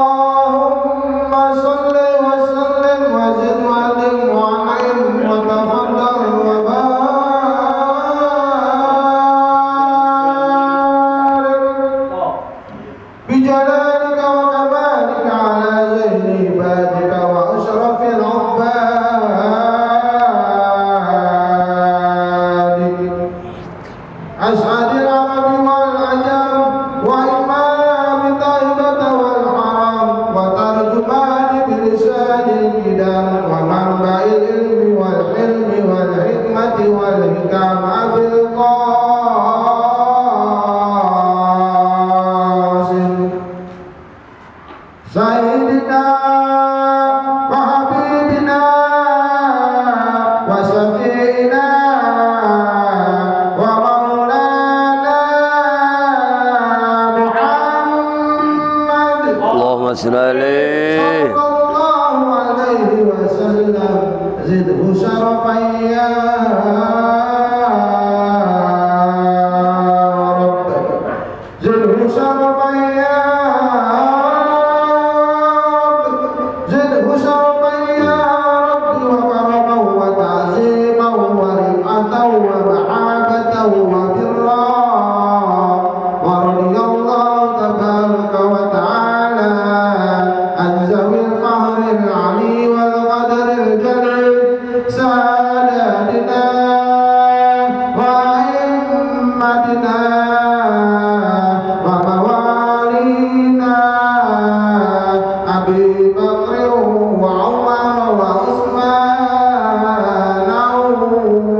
اللهم صل وسلم وزد وأدم وأنعم وتفضل وبارك بجلالك وكمالك على زين عبادك وأشرف العباد أسعد العرب والعجم وإمام طيبة والحرم وترجمان بلسان الكلام ومنبع العلم والحلم والحكمة والحكام أبي القاسم سيدنا وحبيبنا وشفيعنا ومولانا محمد اللهم صل عليه صلى الله عليه وسلم زده شرفا يا رب زده شرفا يا رب زده شرفا يا رب وكرما وتعظيما ورفعة ومحابة وبرا ورضي الله تبارك وتعالى عن ذوي الفخر العلي والقدر الجليل ساداتنا وأئمتنا وموالينا أبي بكر وعمر وعثمان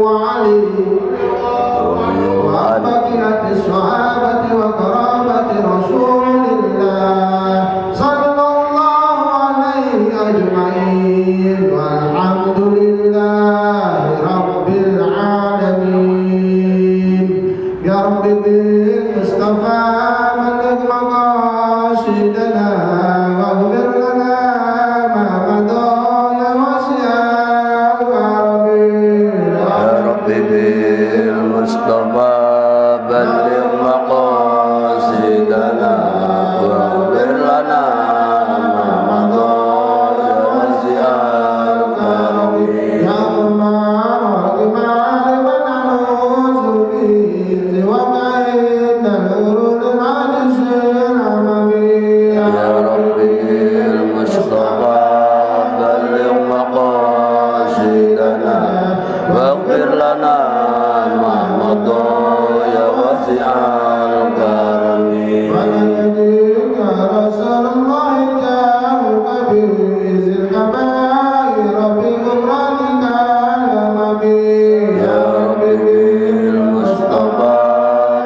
وعلي وبقية الصحابة وقرابة رسول الله صلى الله عليه أجمعين والحمد لله رب العالمين يا رب بالمصطفى بلغ مقاصدنا واغفر لنا ما مضى يا واسع الكرم يا رب بالمصطفى بلغ مقاصدنا واغفر لنا ما مضى يا واسع الكرم يا الله وكمال من نعوذ به وكيد الورود العجز العممي يا رب بالمصطفى بلغ مقاصدنا واغفر لنا ما مضى يا واسع الكرم ونجدك رسول الله جاءك بإذ الكبائر بغفرانك الأممي يا رب بالمصطفى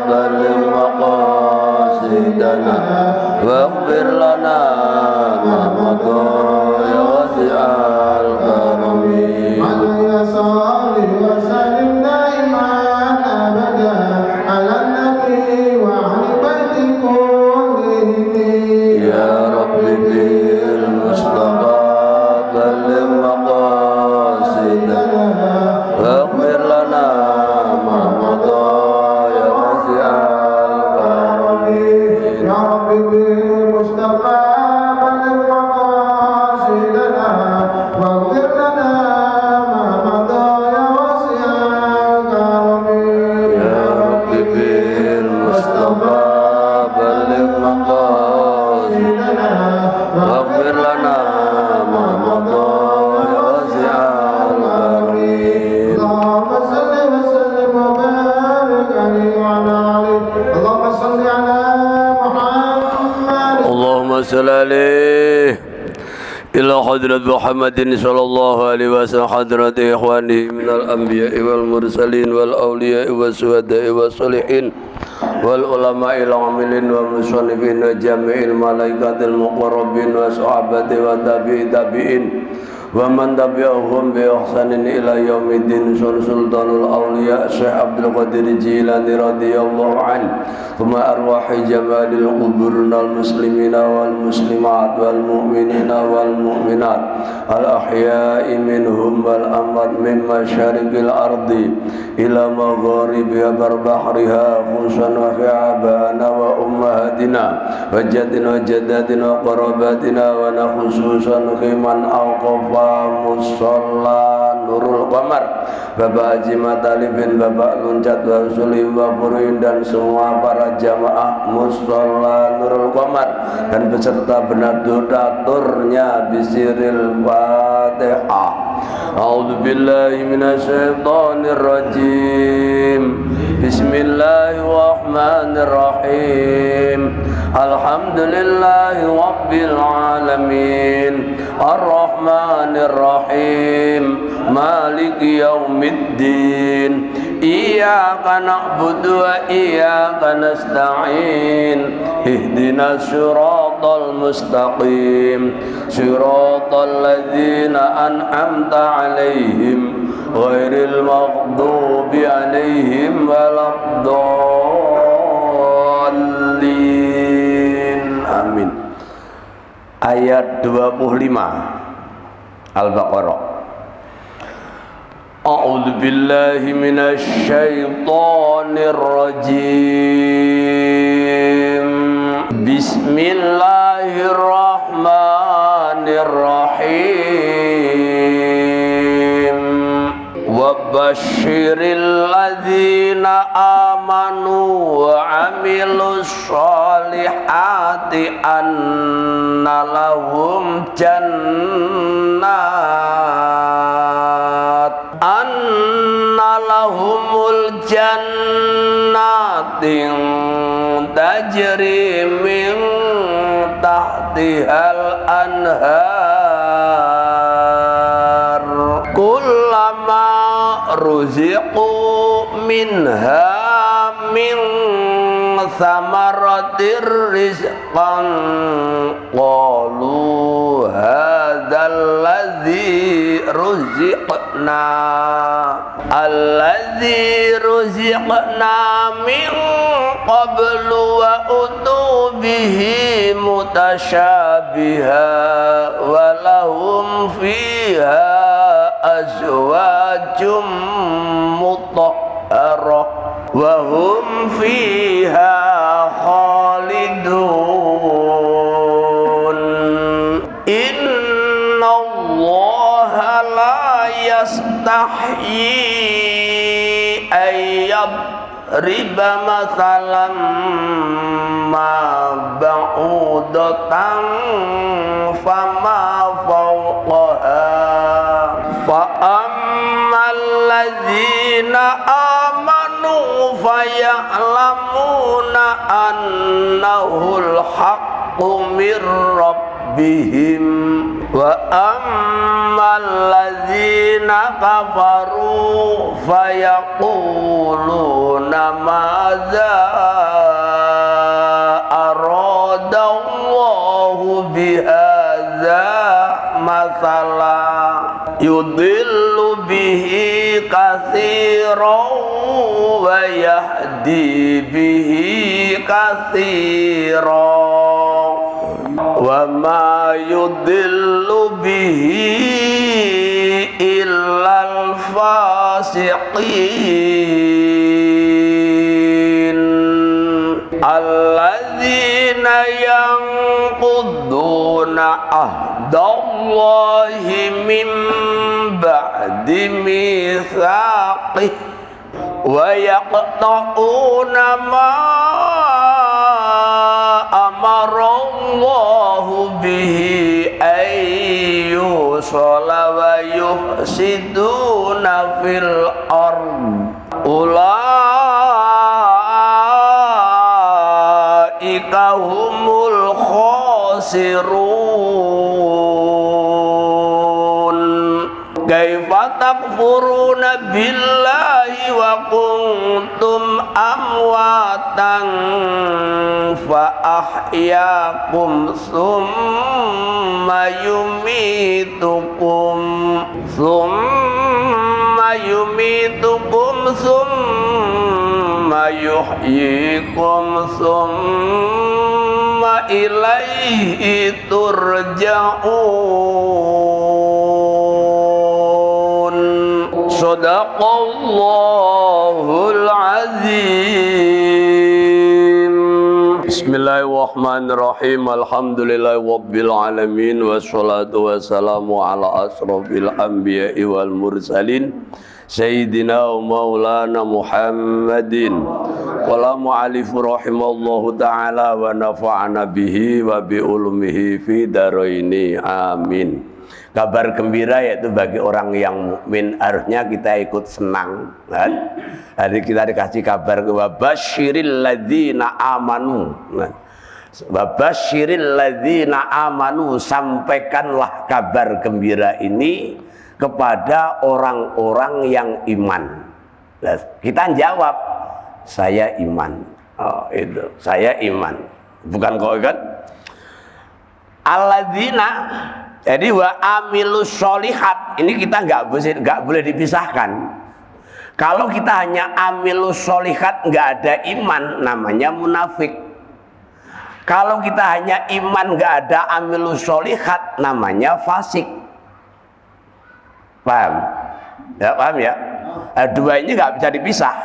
بلغ مقاصدنا واغفر لنا ما مضى يا واسع الكرم علي صالح وسلم دائما أبدا على النبي وعلى بيت كلهم يا رب بالمصطفى بلغ مقاصدنا واغفر لنا ما مضى يا واسع الكرم يا رب بالمصطفى بلغ مقاصدنا واغفر لنا ما مضى يا واسع الكرم يا رب بالمصطفى بلغ مقاصدنا واغفر لنا ما مضى يا واسع الكرم اللهم صل وسلم وبارك عليه وعلى آله اللهم صل على محمد اللهم صل عليه إلى حضرة محمد صلى الله عليه وسلم حضرة إخوانه من الأنبياء والمرسلين والأولياء والشهداء والصالحين والعلماء العاملين والمصنفين وجميع الملائكة المقربين والصحابة والتابعين wa man tabi'ahum bi ihsanin ila yaumiddin. Sultanul Auliya Syekh Abdul Qadir Jilani radhiyallahu an. Thumma arwahi jamalil quburunal muslimina wal muslimat wal mu'minina wal mu'minat al ahya'i minhum wal amwat min masyariqil ardi ila magharibiha barbahriha khususan wa fi'abana wa ummahatina wa jaddina wa jaddatina wa qarabatina wa nakhususan khiman awqafa musalla Nurul Qamar, Bapak Haji Matalibin, Bapak Luncat wa Sulim wa Purin dan semua para jamaah musalla Nurul Qamar dan beserta benar donaturnya bisiril Fatihah. A'udzu billahi minasyaitonir rajim. Bismillahirrahmanirrahim. Alhamdulillahi rabbil alamin. Ar-Rahmanir Rahim. Maliki yaumiddin. Iyyaka na'budu wa iyyaka nasta'in. Ihdinas siratal mustaqim. Siratal ladzina an'amta 'alaihim ghairil maghdubi 'alaihim waladdallin. Amin. Ayat 25 Al-Baqarah. A'udzu billahi minasy syaithanir rajim. Bismillahirrahmanirrahim. Wabashshiril ladzina amanu wa 'amilus sholihati anna lahum lahumul jannatin tajri min tahtihal anhar kullama ruziqu minha min thamaratir rizqan qalu hadzal ladzi ruziqna min qablu wa utu bihi mutasyabiha wa lahum fiha azwajum mutahharah wa hum fiha khalidun. Inna Allaha la yastahyi riba masalam ma ba'udatan fama fawqaha fa ammal ladzina amanu faya'lamuna annahul haqqu mir rabbihim wa ammal ladzina kafaru fayaquluna madza aradallahu bihadza mathala yudillu bihi katsiran wa yahdi bihi katsiran wa ma yudillu bihi illal fasiqin alladzina yanquduna ahdallahi min ba'di mitsaqih wa yaqta'una ma amarallahu bihi ayyusala wa yufsiduna fil ard ulaika humul khasirun. Kaifa takfuruna billahi wa kuntum amwatan fa ahyaakum summa yumitukum summa yuhyikum summa ilaihi turja'un. Sadaqallahul azim. Bismillahirrahmanirrahim. Alhamdulillahi rabbil alamin. Wassalatu wassalamu ala asrofil anbiya'i wal mursalin Sayyidina wa maulana Muhammadin wala mu'alif rahimallahu ta'ala wa nafa'ana bihi wa bi ulumihi fi daraini amin. Kabar gembira yaitu bagi orang yang mukmin, harusnya kita ikut senang kan? Hari kita dikasih kabar wa basyiril ladzina amanu. Wa basyiril ladzina amanu, sampaikanlah kabar gembira ini kepada orang-orang yang iman. Nah, kita jawab, saya iman. Oh, itu, saya iman. Bukan kau kan? Alladzina, jadi wa amilus sholihat. Ini kita nggak boleh dipisahkan. Kalau kita hanya amilus sholihat nggak ada iman, namanya munafik. Kalau kita hanya iman nggak ada amilus sholihat, namanya fasik. Paham? Ya, paham ya? Dua ini nggak bisa dipisah.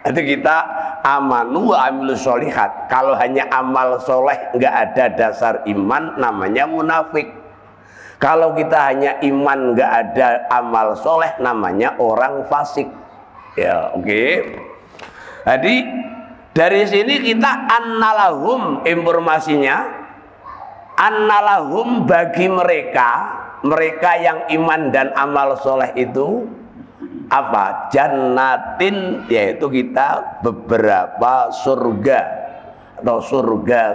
Nanti kita amanu wa amilus sholihat. Kalau hanya amal soleh nggak ada dasar iman, namanya munafik. Kalau kita hanya iman nggak ada amal soleh, namanya orang fasik. Ya, oke. Jadi dari sini kita annalahum, informasinya annalahum bagi mereka yang iman dan amal soleh itu apa? Jannatin, yaitu kita beberapa surga atau surga.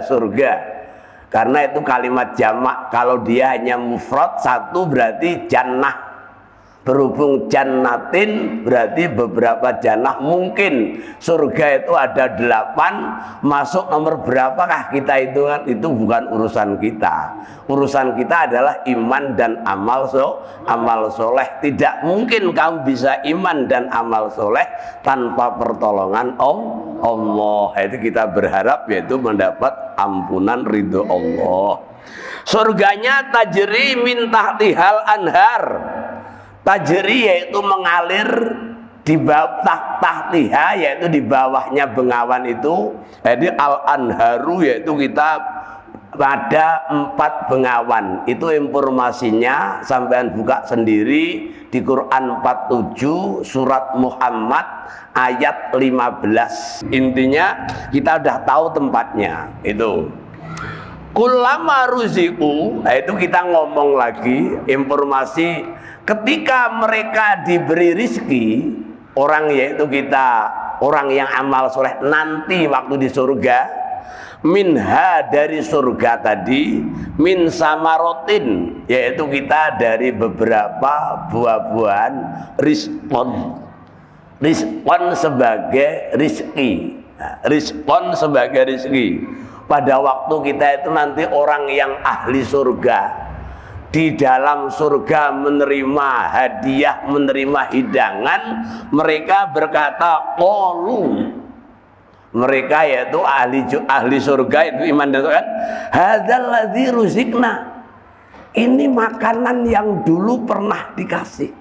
Karena itu kalimat jamak. Kalau dia hanya mufrad satu berarti jannah. Berhubung jannatin berarti beberapa jannah. Mungkin surga itu ada 8, masuk nomor berapakah kita itu kan? Itu bukan urusan kita. Urusan kita adalah iman dan amal soleh. Tidak mungkin kamu bisa iman dan amal soleh tanpa pertolongan Allah. Itu kita berharap yaitu mendapat ampunan ridho Allah. Surganya tajri min tahtihal anhar. Tajri yaitu mengalir di bawah tahtiha, yaitu di bawahnya bengawan itu. Jadi al-anharu yaitu kita ada 4 bengawan. Itu informasinya sampean buka sendiri di Quran 47 surat Muhammad ayat 15. Intinya kita udah tahu tempatnya itu. Kullama ruziku, nah itu kita ngomong lagi informasi ketika mereka diberi rizki, orang yaitu kita, orang yang amal soleh nanti waktu di surga, minha dari surga tadi, min samarotin yaitu kita dari beberapa buah-buahan, rizqon sebagai rizki, rizqon sebagai rizki. Pada waktu kita itu nanti orang yang ahli surga, di dalam surga menerima hadiah, menerima hidangan, mereka berkata qalu, mereka yaitu ahli surga itu iman dan Tuhan, hadzal ladzi ruzikna, ini makanan yang dulu pernah dikasih.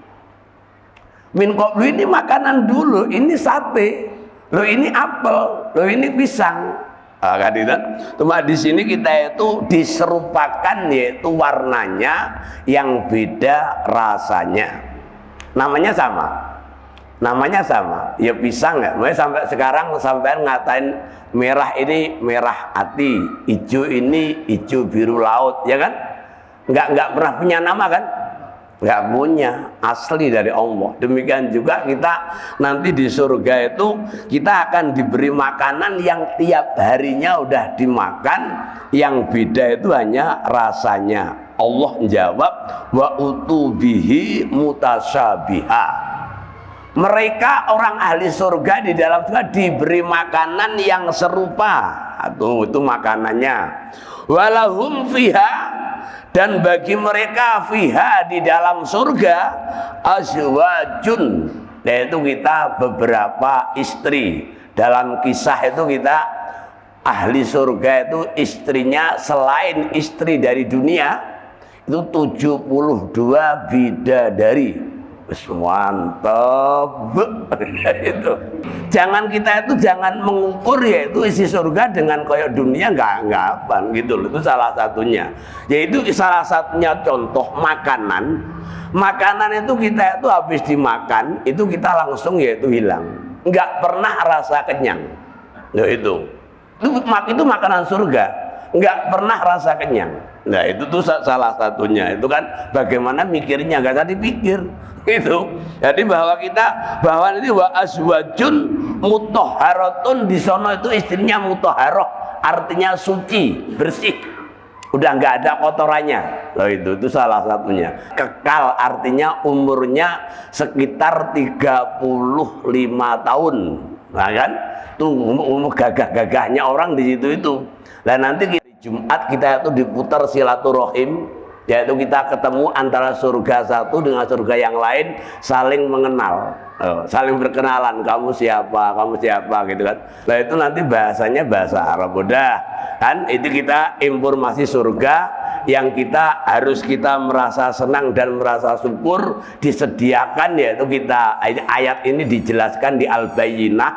Min qablu, ini makanan dulu, ini sate, lo ini apel, lo ini pisang. Cuma di sini kita itu diserupakan yaitu warnanya yang beda rasanya. Namanya sama, ya pisang ya. Makanya sampai sekarang sampai ngatain merah ini merah hati, hijau ini hijau biru laut, ya kan? Nggak pernah punya nama kan? Nggak punya, asli dari Allah. Demikian juga kita nanti di surga itu kita akan diberi makanan yang tiap harinya udah dimakan, yang beda itu hanya rasanya. Allah jawab wa utubihi mutasyabiha. Mereka orang ahli surga di dalam surga diberi makanan yang serupa. Itu makanannya. Walahum fiha, dan bagi mereka fiha di dalam surga azwajun, yaitu kita beberapa istri. Dalam kisah itu kita ahli surga itu istrinya selain istri dari dunia itu 72 bidadari. Mantap. Itu. Jangan mengukur ya itu isi surga dengan koyok dunia, nggak apa gitu loh. Itu salah satunya. Yaitu salah satunya contoh makanan. Makanan itu kita itu habis dimakan itu kita langsung yaitu hilang. Nggak pernah rasa kenyang. Nah, itu makanan surga. Nggak pernah rasa kenyang. Nah, itu tuh salah satunya. Itu kan bagaimana mikirnya, nggak tadi pikir. Itu. Jadi bahwa ini wa azwajun mutahharatun, di sono itu istrinya mutahharah, artinya suci, bersih. Udah nggak ada kotorannya. Loh, itu salah satunya. Kekal artinya umurnya sekitar 35 tahun. Nah kan? Tuh umur gagah-gagahnya orang di situ itu. Nah, nanti Jumat kita itu diputar silaturahim, yaitu kita ketemu antara surga satu dengan surga yang lain, saling mengenal, saling berkenalan, kamu siapa gitu kan. Nah, itu nanti bahasanya bahasa Arab. Udah kan, itu kita informasi surga yang harus kita merasa senang dan merasa syukur disediakan, yaitu kita ayat ini dijelaskan di Al-Bayyinah.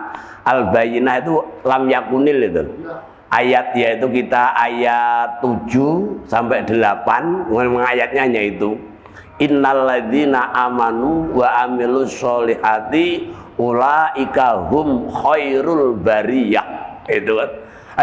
Al-Bayyinah itu lam yakunil itu. Ayat yaitu kita ayat 7 sampai 8, ayatnya hanya itu. Innalladzina amanu wa amilus sholihati ulaika hum khairul bariyah. Itu kan.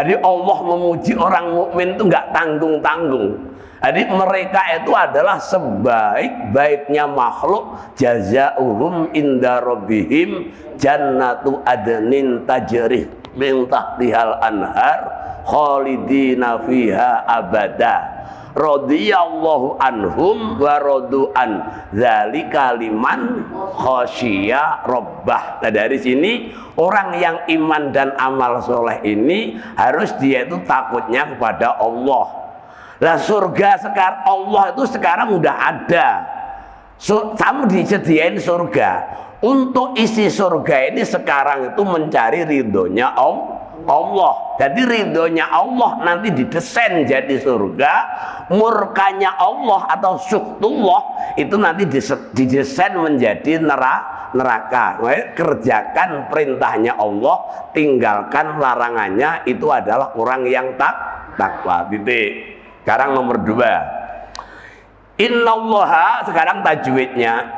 Jadi Allah memuji orang mukmin itu enggak tanggung-tanggung. Jadi mereka itu adalah sebaik-baiknya makhluk, jazaohum inda rabbihim jannatu adnin tajri min tahtihal anhar khalidina fiha abada radhiyallahu anhum wa radu'an dzalika liman khasyiya rabbah. Nah, dari sini orang yang iman dan amal soleh ini harus dia itu takutnya kepada Allah. Nah, surga sekarang Allah itu sekarang udah ada. Kamu disediain surga. Untuk isi surga ini sekarang itu mencari ridhonya Allah. Jadi ridhonya Allah nanti didesain jadi surga, murkanya Allah atau suktullah itu nanti didesain menjadi neraka. Kerjakan perintahnya Allah, tinggalkan larangannya, itu adalah orang yang takwa. Titik. Sekarang nomor 2. Innallaha, sekarang tajwidnya.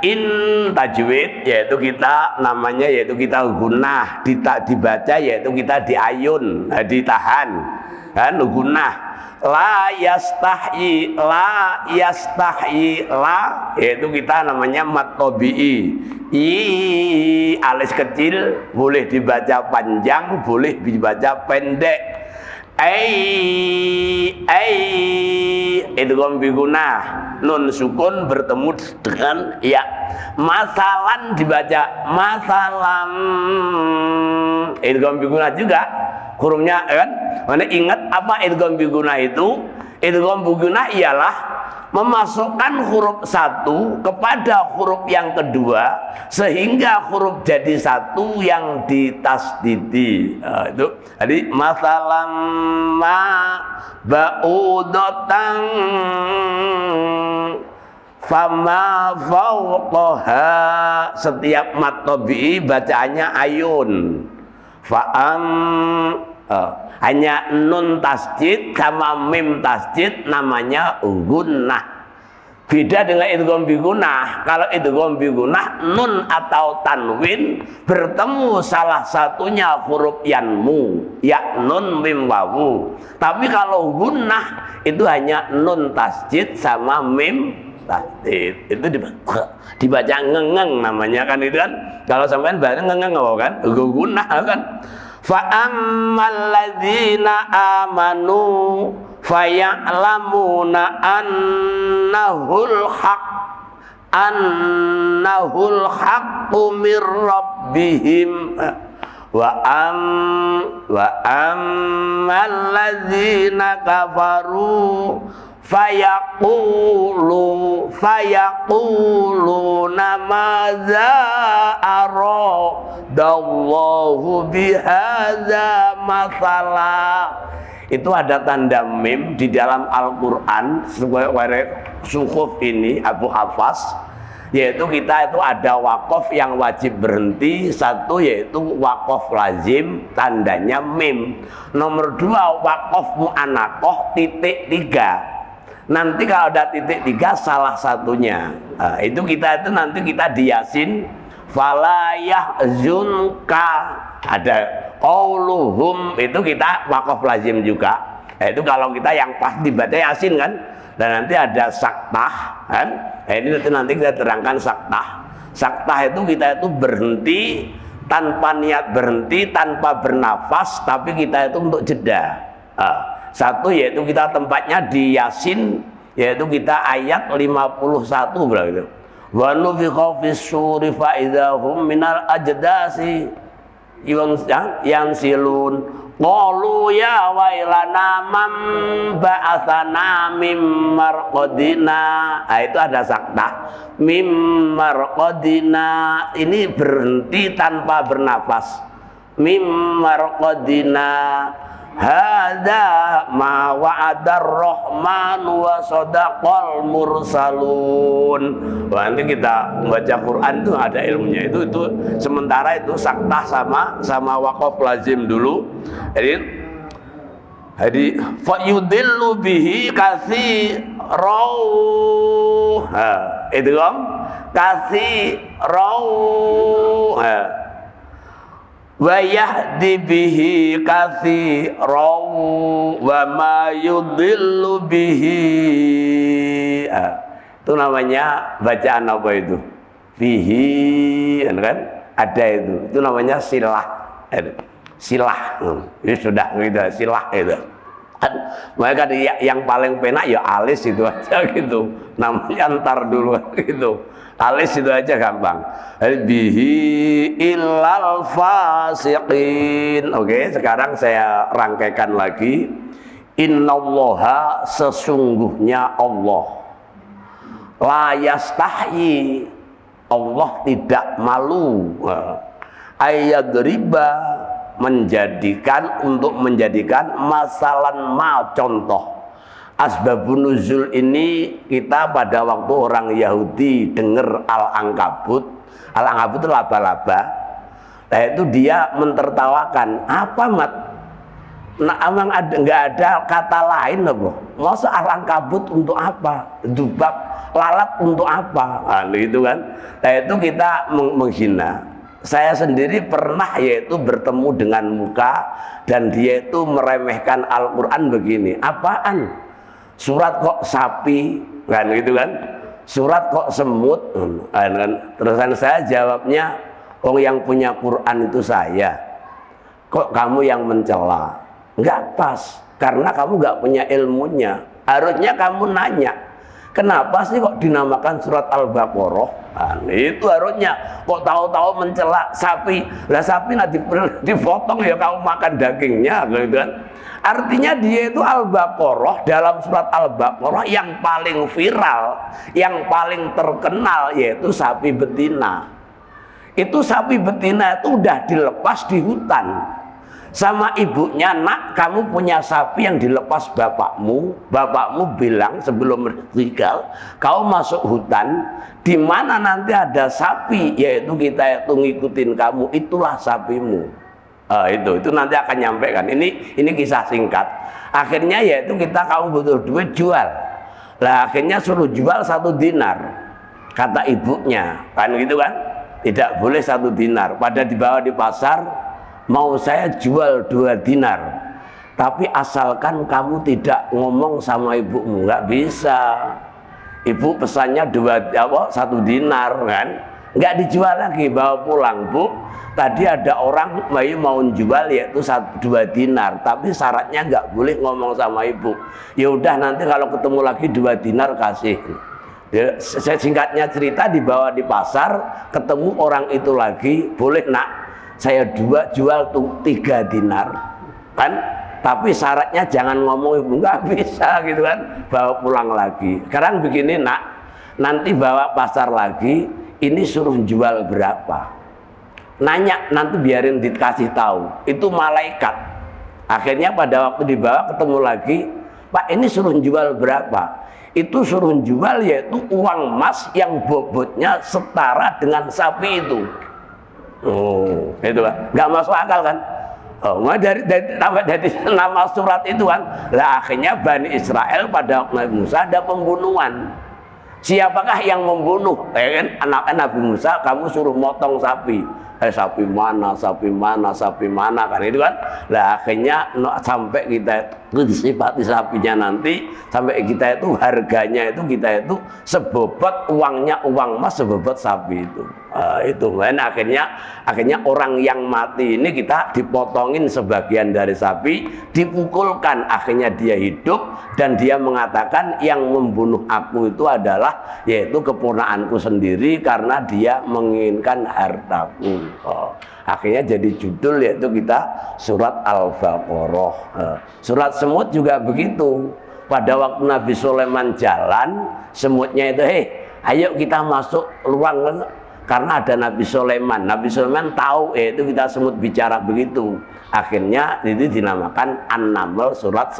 Tajwid yaitu kita namanya yaitu kita gunnah, dibaca yaitu kita diayun, ditahan kan, gunnah. La yastahyi yaitu kita namanya mat tabi'i. Alis kecil boleh dibaca panjang, boleh dibaca pendek. Idgham bi gunnah, nun sukun bertemu dengan ya. Masalan dibaca masalam, idgham bi gunnah juga hurufnya kan. Mana ingat apa idgham bi gunnah itu? Idgham bi gunnah ialah memasukkan huruf satu kepada huruf yang kedua sehingga huruf jadi satu yang ditasdidi. Itu jadi masalam ma ba'udatan fama fawqaha, setiap mat tabi'i bacaannya ayun. Fa'am hanya nun tasjid sama mim tasjid namanya gunnah. Beda dengan idgham bi gunnah. Kalau idgham bi gunnah nun atau tanwin bertemu salah satunya huruf yanmu, ya nun mim wawu. Tapi kalau gunnah itu hanya nun tasjid sama mim tasjid. Itu dibaca ngengeng namanya kan, itu kan. Kalau sampean baca ngengeng kan, gunnah kan. Fa'ammal ladzina amanu faya'lamuna annahul haq. annahul haqqu mir rabbihim wa ammal ladzina kafaru fayaquluna madza aradallahu bihadza mathala. Itu ada tanda mim di dalam Al-Quran suhuf ini Abu Hafaz, yaitu kita itu ada wakof yang wajib berhenti, satu yaitu wakof lazim tandanya mim, nomor dua wakof mu'anakoh titik tiga. Nanti kalau ada titik tiga salah satunya, itu kita itu nanti kita di Yasin fala yahzunka, ada qauluhum, itu kita wakof lazim juga. Itu kalau kita yang pas dibaca Yasin kan, dan nanti ada saktah kan. Ini nanti kita terangkan saktah. Saktah itu kita itu berhenti tanpa niat berhenti, tanpa bernafas, tapi kita itu untuk jeda. Satu yaitu kita tempatnya di Yasin, yaitu kita ayat 51 berarti. Wa nufikha fis suri fa idzahum minal ajdasi yang silun qalu ya wailana man ba'atsana mim marqadina. Itu ada saktah mim marqadina, ini berhenti tanpa bernafas. Mim marqadina hadza ma wa'adar rahman wa sadaqal mursalun. Wah, nanti kita membaca Quran itu ada ilmunya. Itu sementara itu saktah sama waqaf lazim dulu. Jadi fa yudillu bihi katsirau. Itu kan katsirau. Wa yahdi bihi katsiran wa ma yudillu bihi. Itu namanya bacaan apa itu? Bihi kan? Ada itu namanya silah. Silah. Ini sudah gitu, silah itu. Mereka yang paling penak ya alis itu aja gitu. Namanya antar dulu gitu. Alis itu aja gampang. Bihi illal fasiqin. Oke, sekarang saya rangkaikan lagi. Innallaha, sesungguhnya Allah, la yastahyi, Allah tidak malu, ayyadriba, menjadikan masalan ma, contoh. Asbabun nuzul ini kita pada waktu orang Yahudi dengar Al-Ankabut. Al-Ankabut itu laba-laba. Nah itu dia mentertawakan. Apa mat? Nah emang nggak ada kata lain loh. Masa Al-Ankabut untuk apa? Dubab, lalat untuk apa? Nah itu kan. Nah itu kita menghina. Saya sendiri pernah yaitu bertemu dengan muka dan dia itu meremehkan Al-Quran begini. Apaan? Surat kok sapi, kan gitu kan? Surat kok semut, kan? Terusan saya jawabnya, oh yang punya Quran itu saya. Kok kamu yang mencela? Enggak pas, karena kamu enggak punya ilmunya. Harusnya kamu nanya, kenapa sih kok dinamakan surat Al-Baqarah? Nah, itu harusnya. Kok tahu-tahu mencela sapi? Lah sapi nanti dipotong ya kamu makan dagingnya, gitu kan? Artinya dia itu Al-Baqarah, dalam surat Al-Baqarah yang paling viral, yang paling terkenal yaitu sapi betina. Itu sapi betina itu udah dilepas di hutan sama ibunya, nak kamu punya sapi yang dilepas bapakmu bilang sebelum meninggal, kau masuk hutan, di mana nanti ada sapi, yaitu kita itu ngikutin kamu, itulah sapimu. Itu nanti akan nyampaikan. Ini kisah singkat. Akhirnya yaitu kamu butuh duit, jual. Lah akhirnya suruh jual 1 dinar. Kata ibunya, kan gitu kan? Tidak boleh 1 dinar. Pada dibawa di pasar, mau saya jual 2 dinar. Tapi asalkan kamu tidak ngomong sama ibumu, nggak bisa. Ibu pesannya 1 dinar kan? Nggak dijual lagi, bawa pulang. Bu, tadi ada orang mau jual yaitu 2 dinar, tapi syaratnya nggak boleh ngomong sama ibu. Ya udah nanti kalau ketemu lagi 2 dinar kasih. Ya, singkatnya cerita, dibawa di pasar, ketemu orang itu lagi, boleh nak saya jual tuh 3 dinar kan, tapi syaratnya jangan ngomong ibu, nggak bisa gitu kan, bawa pulang lagi. Sekarang begini nak, nanti bawa pasar lagi, ini suruh jual berapa, nanya, nanti biarin dikasih tahu, itu malaikat. Akhirnya pada waktu dibawa ketemu lagi, Pak ini suruh jual berapa? Itu suruh jual yaitu uang emas yang bobotnya setara dengan sapi itu. Oh, itu kan, nggak masuk akal kan? Oh, dari nama surat itu kan, lah akhirnya Bani Israel pada waktu Nabi Musa ada pembunuhan. Siapakah yang membunuh? Kan anak Nabi Musa, kamu suruh motong sapi. Sapi mana kan itu kan. Lah akhirnya sampai kita itu disifati sapinya nanti, sampai kita itu harganya itu kita itu sebobot uangnya, uang emas sebobot sapi itu. Itu kan akhirnya orang yang mati ini kita dipotongin sebagian dari sapi, dipukulkan, akhirnya dia hidup dan dia mengatakan yang membunuh aku itu adalah yaitu keponakanku sendiri karena dia menginginkan hartaku. Akhirnya jadi judul yaitu kita surat Al-Baqarah. Surat semut juga begitu. Pada waktu Nabi Sulaiman jalan, semutnya itu, ayo kita masuk ruang, karena ada Nabi Sulaiman. Nabi Sulaiman tahu itu kita semut bicara begitu. Akhirnya itu dinamakan An-Naml, surat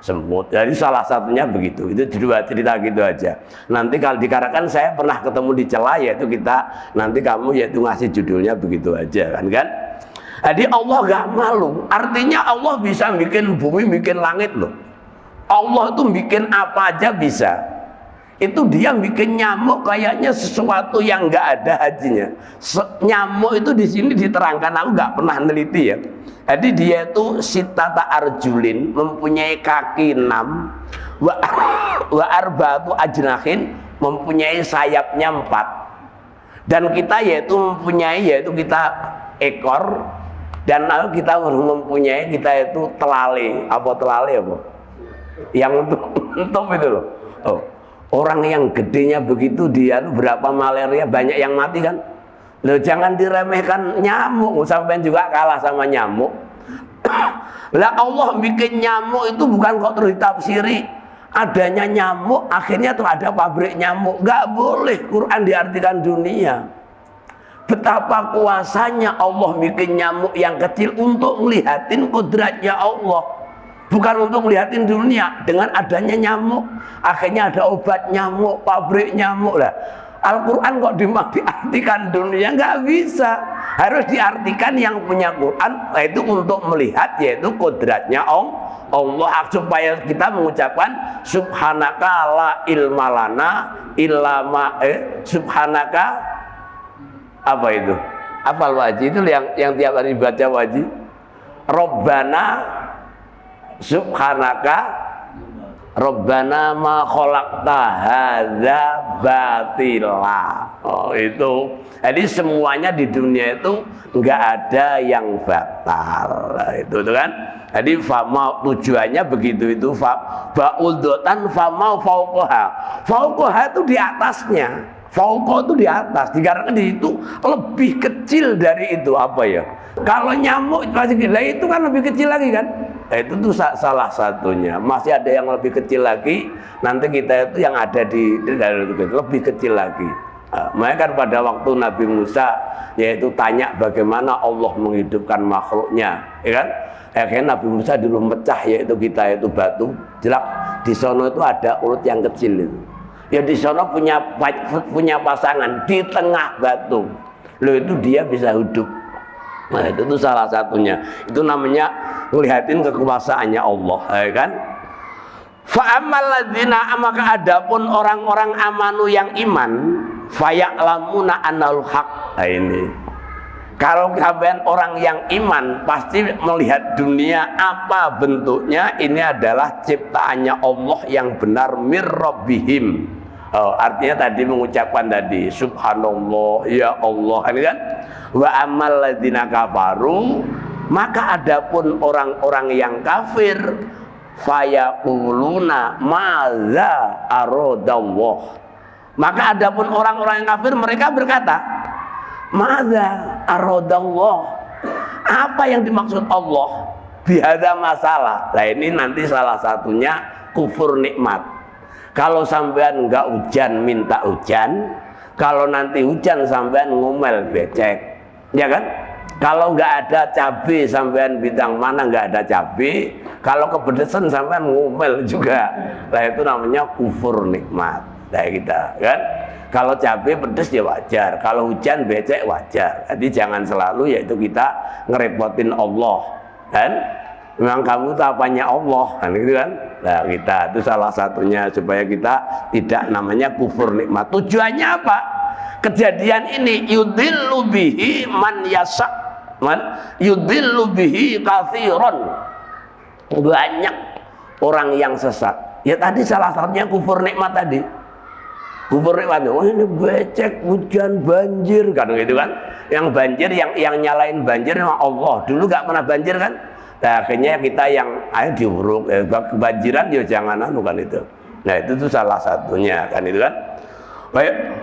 semut. Jadi salah satunya begitu. Itu 2 cerita gitu aja. Nanti kalau dikarenakan saya pernah ketemu di celah, yaitu kita nanti kamu yaitu ngasih judulnya begitu aja kan. Jadi Allah gak malu. Artinya Allah bisa bikin bumi, bikin langit loh. Allah tuh bikin apa aja bisa. Itu dia bikin nyamuk kayaknya sesuatu yang nggak ada hajinya. Nyamuk itu di sini diterangkan, aku nggak pernah neliti ya. Jadi dia itu sitata arjulin, mempunyai kaki 6, wa arba'atu ajnahin, mempunyai sayapnya 4. Dan kita yaitu mempunyai yaitu kita ekor, dan lalu kita mempunyai kita itu telale. Apa telale apa? Yang untuk itu loh. Oh. Orang yang gedenya begitu dia berapa malaria, banyak yang mati kan. Loh, jangan diremehkan nyamuk, sampai juga kalah sama nyamuk. Lah Allah bikin nyamuk itu bukan kok terus ditafsiri adanya nyamuk akhirnya tuh ada pabrik nyamuk. Gak boleh Quran diartikan dunia. Betapa kuasanya Allah bikin nyamuk yang kecil untuk melihatin kodratnya Allah, bukan untuk melihatin dunia. Dengan adanya nyamuk akhirnya ada obat nyamuk, pabrik nyamuk. Lah Al-Quran kok diartikan dunia? Nggak bisa. Harus diartikan yang punya Quran, yaitu untuk melihat yaitu kodratnya Allah, supaya kita mengucapkan subhanaka la ilma lana illa ma subhanaka apa itu? Apal wajib itu yang tiap hari baca wajib. Robbana subhanaka Rabbana ma khalaqta hadza batila. Oh itu. Jadi semuanya di dunia itu enggak ada yang batal. Itu kan. Jadi fama tujuannya begitu itu ba'udotan fama fauqaha. Fauqaha itu di atasnya. Fauqah itu di atas. Dikarenakan di itu lebih kecil dari itu apa ya? Kalau nyamuk masih gila itu kan lebih kecil lagi kan? Itu tuh salah satunya. Masih ada yang lebih kecil lagi. Nanti kita itu yang ada di lebih kecil lagi. Makanya kan pada waktu Nabi Musa yaitu tanya bagaimana Allah menghidupkan makhluknya, ya kan? Akhirnya Nabi Musa dulu mecah yaitu kita itu batu. Jelak di sono itu ada ulut yang kecil itu. Ya di sono punya pasangan di tengah batu. Loh itu dia bisa hidup. Nah itu tuh salah satunya. Itu namanya ngelihatin kekuasaannya Allah, ya kan? Fa'amal ladzina, maka adapun orang-orang amanu yang iman, faya'lamuna annal haq. Nah ini. Kalau kalian orang yang iman pasti melihat dunia apa bentuknya, ini adalah ciptaannya Allah yang benar, mir rabbihim. Artinya tadi mengucapkan tadi subhanallah ya Allah, ini kan. Wa amal ladzina kafaru, maka adapun orang-orang yang kafir, fayaquluna madza aradallah. Maka adapun orang-orang yang kafir, mereka berkata, "Madza aradallah?" Apa yang dimaksud Allah? Bihada masalah. Nah ini nanti salah satunya kufur nikmat. Kalau sampean enggak hujan, minta hujan. Kalau nanti hujan sampean ngomel becek. Ya kan? Kalau enggak ada cabai sampean bintang mana enggak ada cabai. Kalau kepedesan sampean ngomel juga. Nah itu namanya kufur nikmat. Nah kita kan, kalau cabai pedes ya wajar, kalau hujan becek wajar. Jadi jangan selalu yaitu kita ngerepotin Allah kan. Memang kamu itu apanya Allah kan gitu kan. Nah kita itu salah satunya supaya kita tidak namanya kufur nikmat. Tujuannya apa? Kejadian ini yudillu bihi man yasa, yudillu bihi katsiran. Banyak orang yang sesat. Ya tadi salah satunya kufur nikmat tadi. Kufur nikmat, oh ini becek, hujan, banjir, kan gitu kan? Yang banjir, yang nyalain banjir memang Allah. Dulu nggak pernah banjir kan? Nah, akhirnya kita yang ayo diuruk, kebanjiran ya jangan anu kan itu. Nah itu tuh salah satunya kan itu kan.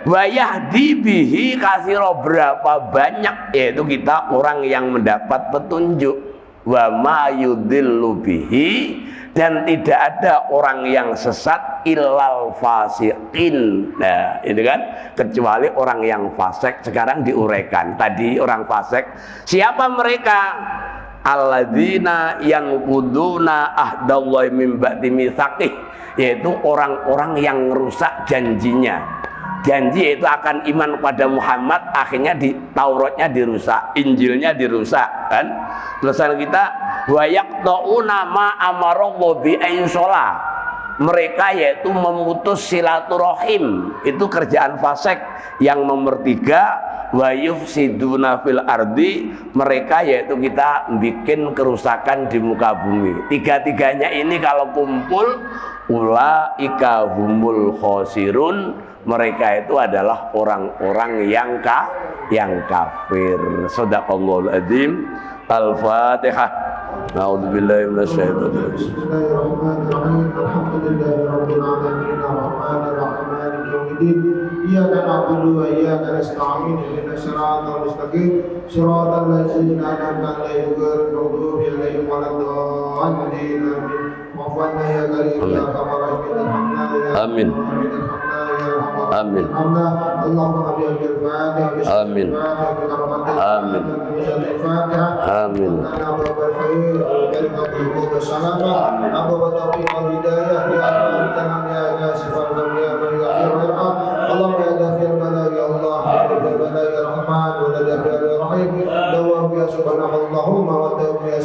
Wayahdi bihi kasiro, berapa banyak yaitu kita orang yang mendapat petunjuk. Wa ma yudillu bihi, dan tidak ada orang yang sesat illal fasiqin. Nah itu kan, kecuali orang yang fasik. Sekarang diuraikan tadi orang fasik siapa mereka? Alladzina yanquduna ahdallahi min ba'di mitsaqih, yaitu orang-orang yang merusak janjinya. Janji itu akan iman pada Muhammad, akhirnya di Tauratnya dirusak, Injilnya dirusak kan. Tulisan kita wa yaqtauna ma amarallahu bi ayyusala, mereka yaitu memutus silaturahim, itu kerjaan fasik. Yang nomor 3 wa yufsiduna fil ardi, mereka yaitu kita bikin kerusakan di muka bumi. Tiga-tiganya ini kalau kumpul, ulaika humul khosirun, mereka itu adalah orang-orang yang kafir. Shadaqallahul adzim. Al-Fatihah. A'udzubillahi minasyaitonir rajim. Bismillahirrahmanirrahim. Alhamdulillahirabbil alamin arrahmanir rahim maliki yaumiddin. Iyyaka na'budu wa iyyaka nasta'in. Ihdinas siratal mustaqim. Shiratal ladzina an'amta 'alaihim ghairil maghdubi 'alaihim waladdallin. Amin. Ya karim ya rahman. Amin. Amin. Allahumma bi'il Fatihah. Amin. Amin. Amin. Allahumma ya